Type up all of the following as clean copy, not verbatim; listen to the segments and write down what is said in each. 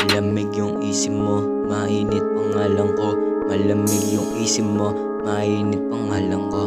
Malamig yung isip mo, mainit pangalan ko. Malamig yung isip mo, mainit pangalan ko.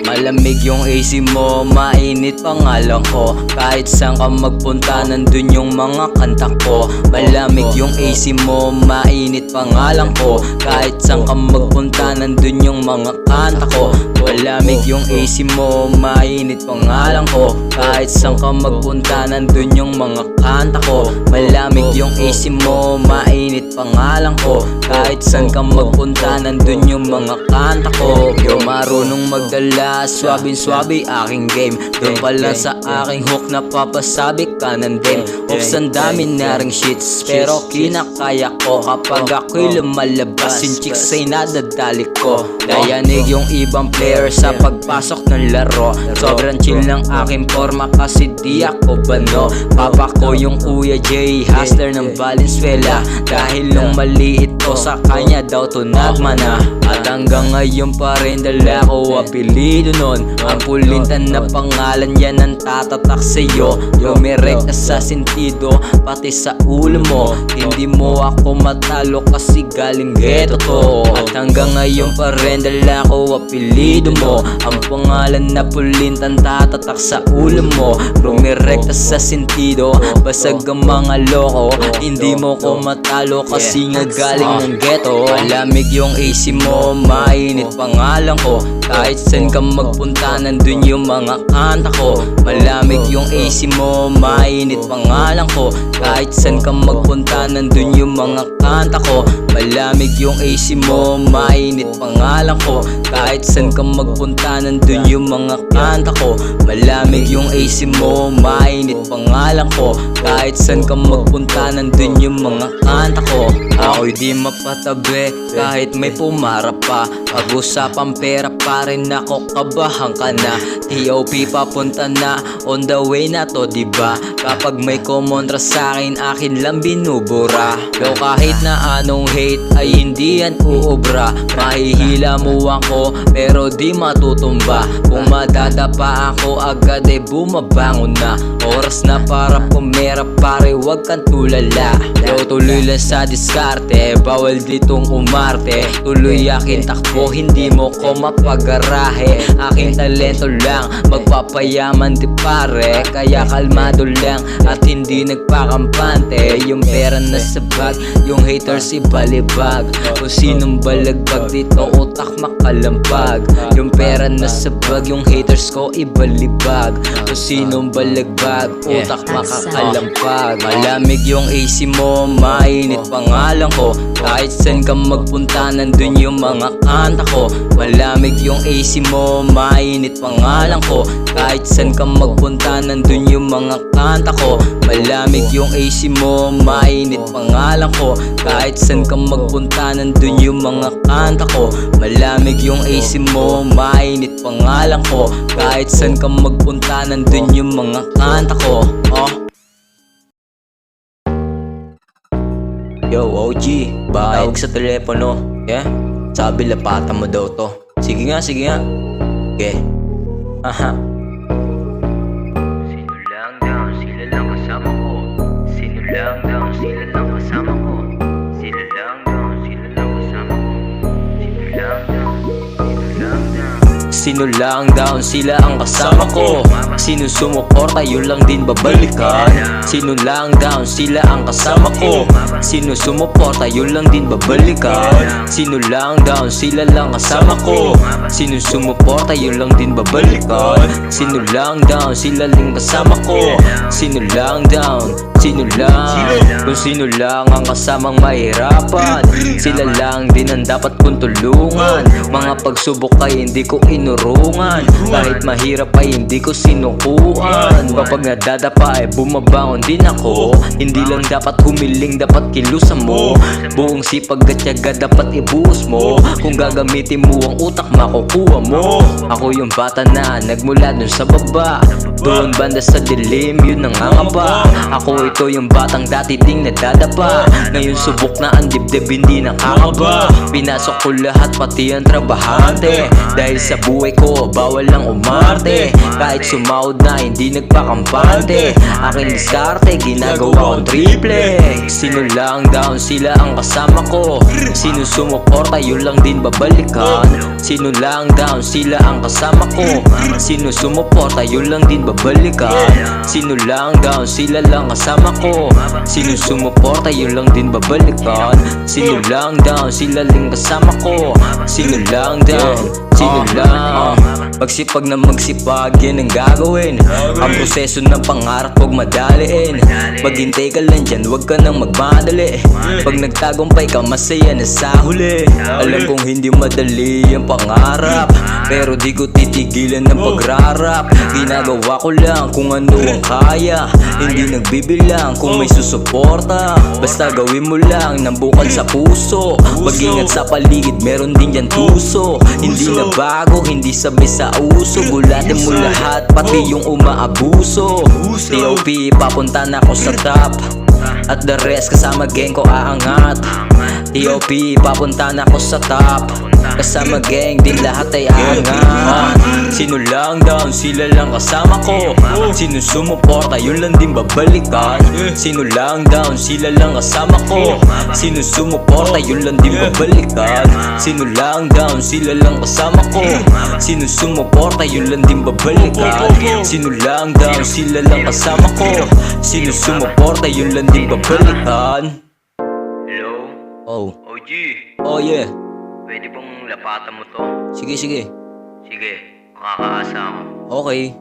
Malamig yung AC mo, mainit pangalan ko. Kahit saan ka magpunta, nandun yung mga kanta ko. Malamig yung AC mo, mainit pangalan ko. Kahit saan ka magpunta, nandun yung mga kanta ko. Malamig yung AC mo, mainit pangalan ko. Kahit saan ka magpunta, nandun yung mga kanta ko. Malamig yung AC mo, mainit pangalan ko. Kahit saan ka magpunta, nandun yung mga kanta ko. Yo, marunong magdala, swabe-swabe aking game. Doon pa lang sa aking hook, napapasabi ka ng dem. Oops, ang dami na ring shits, pero kinakaya ko. Kapag ako'y lumalabas, yung chicks ay nadadali ko. Dayanig yung ibang player sa pagpasok ng laro. Sobrang chill ng aking forma kasi di ako bano. Papa ko yung Kuya J, hustler ng Valenzuela. Dahil nung maliit to, sa kanya daw to nagmana. At hanggang ngayon pa rin dala ko apelido nun. Ang pulintan na pangalan yan ang tatatak sa'yo. Lumirekta sa sentido, pati sa ulo mo. Hindi mo ako matalo kasi galing ghetto to. At hanggang ngayon pa rin dala ko apelido mo. Ang pangalan na pulintan tatatak sa ulo mo. Lumirekta sa sentido, basag ang mga loko. Hindi mo ko matalo kasi nga galing ng ghetto. Malamig yung AC mo, mainit pangalan ko. Kahit saan ka magpunta, nandun yung mga kanta ko. Malamig yung AC mo, mainit pangalan ko. Kahit saan ka magpunta, nandun yung mga kanta ko. Malamig yung AC mo, mainit pangalan ko. Kahit saan ka magpunta, nandun yung mga kanta ko. Malamig yung AC mo, mainit pangalan ko. Kahit saan ka magpunta, nandun yung mga kanta ko. Ako'y di mapatabi kahit may pumarap pa. Pag-usapang pera pa rin ako, kabahan ka na. TOP papunta na, on the way na to, diba? Kapag may kumontra sa'kin, akin lang binubura. Though kahit na anong hate ay hindi yan uubra. Mahihila mo ako pero di matutumba. Kung madadapa ako agad ay bumabangon na. Oras na para pumera pare, wag kang tulala. Yo, tuloy lang sa diskarte, bawal ditong umarte. Tuloy akin takbo, hindi mo ko mapagarahe. Aking talento lang, magpapayaman di pare. Kaya kalmado lang at hindi nagpakampante. Yung pera na sa bag, yung haters ibalibag. Kung sinong balagbag dito, utak makalampag. Yung pera na sa bag, yung haters ko ibalibag. Kung sinong balagbag, utak makakalampag. Malamig yung AC mo, mainit pangalan ko. Kahit saan ka magpunta, nandun yung mga kanta ko. Malamig yung AC mo, mainit pangalan ko. Kahit saan ka magpunta, nandun yung mga kanta ko. Malamig yung AC mo, mainit pangalan ko. Kahit saan ka magpunta, nandun yung mga kanta ko. Malamig yung AC mo, mainit pangalan ko. Kahit saan ka magpunta, nandun yung mga kanta ko. Yo, OG, tawag sa telepono. Yeah? Sabi lapatan mo daw to. Sige nga, sige nga. Okay. Aha. Sino lang daw, sila lang kasama ko. Sino lang daw, sila lang kasama ko. Sino lang daw, sila lang kasama ko. Sino lang daw, sino lang daw. Sino lang down, sila ang kasama ko. Sino sumuporta, yun lang din babalikan. Sino lang down, sila ang kasama ko. Sino sumuporta, yun lang din babalikan. Sino lang down, sila lang kasama ko. Sino sumuporta, yun lang din babalikan. Sino lang down, sila lang kasama ko. Sino lang down, sino lang. Kung sino lang ang kasamang mahirapan, sila lang din ang dapat kong tulungan. Mga pagsubok ay hindi ko inurungan. Kahit mahirap ay hindi ko sinukuan. Kapag nadadapa ay bumabangon din ako. Hindi lang dapat humiling, dapat kilusan mo. Buong sipag at tiyaga dapat ibuhos mo. Kung gagamitin mo ang utak, makukuha mo. Ako yung bata na nagmula dun sa baba. Doon banda sa dilim, yun ang angamba. Ako ito yung batang dati ding nadadapa. Ngayon subok na ang dibdib, hindi nakakaba. Pinasok ko lahat pati ang trabahante. Dahil sa buhay ko, bawal lang umarte. Kahit sumahod na, hindi nagpakampante. Aking diskarte, ginagawa kong triple. Sino lang down, sila ang kasama ko. Sino sumuporta, yun lang din babalikan. Sino lang down, sila ang kasama ko. Sino sumuporta, yun lang din babalikan. Sino lang down, sila lang kasama ko. Sino sumuporta, yun lang din babalikan. Sino lang down, sila lang kasama ko. Sino lang down, sino lang. Magsipag na magsipag, yan ang gagawin. Ang proseso ng pangarap huwag madaliin. Maghintay ka lang dyan, huwag ka nang magmadali. Pag nagtagumpay ka, masaya na sa huli. Alam kong hindi madali ang pangarap, pero di ko titigilan ng pagrarap. Ginagawa ko lang kung ano ang kaya. Hindi nagbibilang kung may susuporta. Basta gawin mo lang ng bukal sa puso. Mag-ingat sa paligid, meron din dyan tuso. Hindi na bago, hindi sabay sa uso. Gulatin mo lahat, pati yung umaabuso. TOP, papunta na ako sa top. At the rest kasama gang ko aangat. TOP, papunta na ako sa top. Kasama gang din lahat ay aangat. Sino lang down, sila lang kasama ko. Sino sumuporta, yun lang din babalikan. Sino lang down, sila lang kasama ko. Sino sumuporta, yun lang din babalikan. Sino lang down, sila lang kasama ko. Sino sumuporta, yun lang din babalikan. Sino lang down, sila lang kasama ko. Sino sumuporta, yun lang din babalikan. Hello? Oh, OG, oh yeah. pwede bang lapatan mo to? Sige, sige. Sige, makakaasa ako. Okay.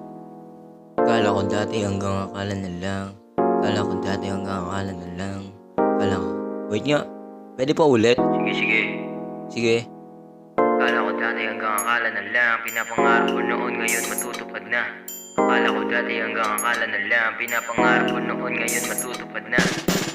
Kala ko dati hanggang akala na lang. Kala ko dati hanggang akala na lang. Kala ko. Wait nga. Pwede pa ulit? Sige, sige. Sige. Akala ko dati hanggang akala na lang. Pinapangarap ko noon, ngayon matutupad na. Akala ko dati hanggang akala na lang. Pinapangarap ko noon, ngayon matutupad na.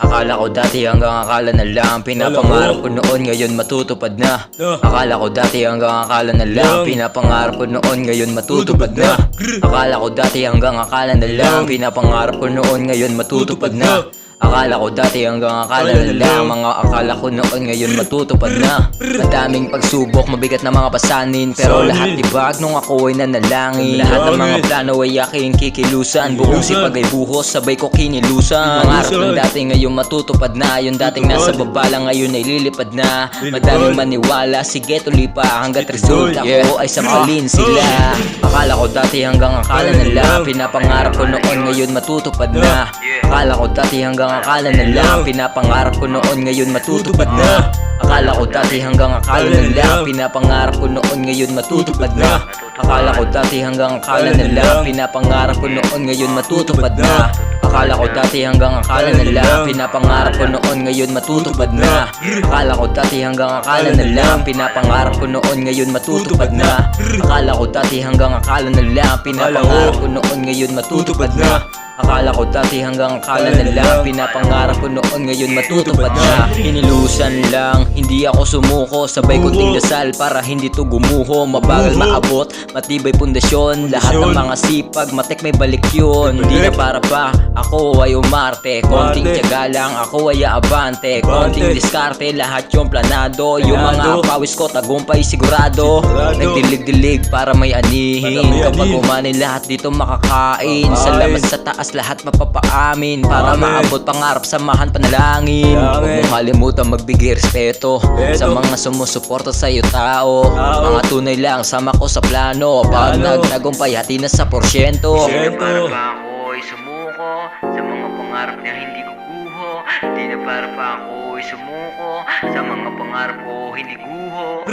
Akala ko dati hanggang akala na lang. Pinapangarap ko noon, ngayon matutupad na. Akala ko dati hanggang akala na lang. Pinapangarap ko noon, ngayon matutupad na. Akala ko dati hanggang akala na lang. Pinapangarap ko noon, ngayon matutupad na. Akala ko dati hanggang akala na lang. Mga akala ko noon, ngayon matutupad na. Madaming pagsubok, mabigat na mga pasanin, pero lahat tibag nung ako ay nanalangin. Lahat ng mga plano ay aking kikilusan. Buong sipag ay buhos, sabay ko kinilusan. Mangarap ng dati ngayon matutupad na. Yung dating nasa baba lang ngayon ay lilipad na. Madaming maniwala, sige tuloy pa. Hanggat resulta ko ay sampalin sila. Akala ko dati hanggang akala na lang. Pinapangarap ko noon, ngayon matutupad na. Akala ko dati hanggang akala na lang. Pinapangarap ko noon, ngayon matutupad na. Akala ko dati hanggang akala na lang. Pinapangarap ko noon, ngayon matutupad na. Akala ko dati hanggang akala na lang. Pinapangarap ko noon, ngayon matutupad na. Akala ko dati hanggang akala na lang. Pinapangarap ko noon, ngayon matutupad na. Akala ko dati hanggang akala na lang. Pinapangarap ko noon, ngayon matutupad na. Akala ko dati hanggang akala na lang. Pinapangarap ko noon, ngayon matutupad na. Akala ko dati hanggang akala na lang. Pinapangarap ko noon, ngayon matutupad na. Hinilusan lang, hindi ako sumuko. Sabay kunting dasal para hindi to gumuho. Mabagal maabot, matibay pundasyon. Lahat ng mga sipag, matek may balik yun. Hindi na para pa, ako ay umarte. Konting tiyaga lang, ako ay aabante. Konting diskarte, lahat yung planado. Yung mga pawis ko, tagumpay sigurado. Nagdilig-dilig para may anihin. Kapag umanin lahat dito makakain. Salamat sa taas, lahat mapapaamin. Para maabot pangarap, samahan panalangin. Huwag mong kalimutan magbigay respeto sa mga sumusuporta sa'yo tao. Mga tunay lang, sama ko sa plano. Pag nagtagumpay, hati na sa porsyento. Di na para pa ako ay sumuko sa mga pangarap na hindi ko guho. Di na para pa ako ay sumuko sa mga pangarap ko hindi guho.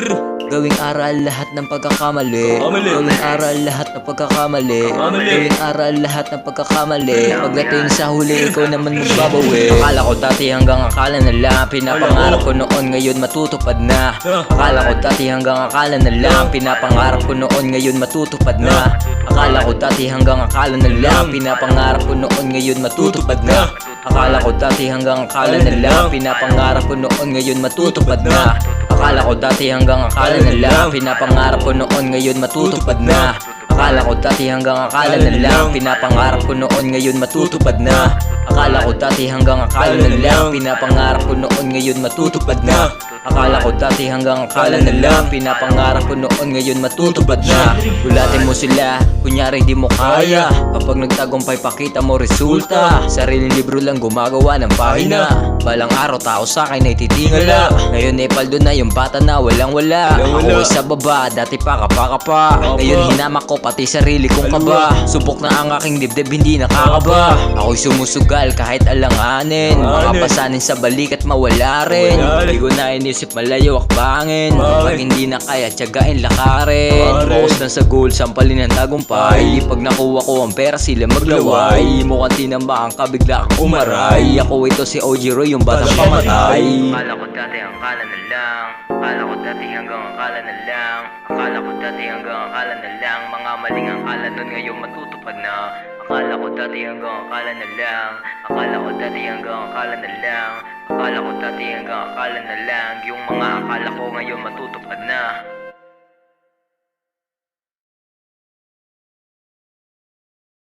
Gawing aral lahat ng pagkakamali. Gawing aral lahat ng pagkakamali. Gawing aral lahat ng pagkakamali. Pagdating sa huli, ikaw naman magbabawi. Akala ko dati hanggang akala na lang. Pinapangarap ko noon, ngayon matutupad na. Akala ko dati hanggang akala na lang. Pinapangarap ko noon, ngayon matutupad na. Akala ko dati hanggang akala na lang. Pinapangarap ko noon, ngayon matutupad na. Akala ko dati hanggang akala na lang. Pinapangarap ko noon, ngayon matutupad na. Akala ko dati hanggang akala na lang. Pinapangarap ko noon, ngayon matutupad na. Akala ko dati hanggang akala na lang, pinapangarap ko noon ngayon matutupad na. Akala ko dati hanggang akala na lang, pinapangarap ko noon ngayon matutupad na. Akala ko dati hanggang akala na lang, pinapangarap ko noon ngayon matutupad na. Gulatin mo sila, kunyari di mo kaya. Kapag nagtagumpay pakita mo resulta. Sariling libro lang gumagawa ng pahina. Balang araw tao sa akin ay titingala. Ngayon ay paldo na yung bata na walang wala. Ako ay sa baba, dati pa kapaka. Ngayon hinamak ko pati sarili kong kaba. Subok na ang aking dibdib hindi nakakaba. Ako'y sumusugal kahit alanganin. Mga pasanin sa balikat mawala rin. Di ko na inisip malayo akbangin. Pag hindi na kaya tiyagain lakarin. Focus na sa goal, sampalin ang tagumpay. Pag nakuha ko ang pera sila maglaway. Mukhang tinamba ang kabigla kang umaray. Ako ito si OG Roy, yung batang pamatay. Akala ko dati akala na lang. Akala ko dati hanggang akala na lang. Akala ko dati hanggang akala na lang. Mga maling akala nun ngayon matutupad na. Akala ko dati hanggang akala na lang. Akala ko dati hanggang akala na lang. Akala ko dati hanggang akala na lang. Yung mga akala ko ngayon matutupad na.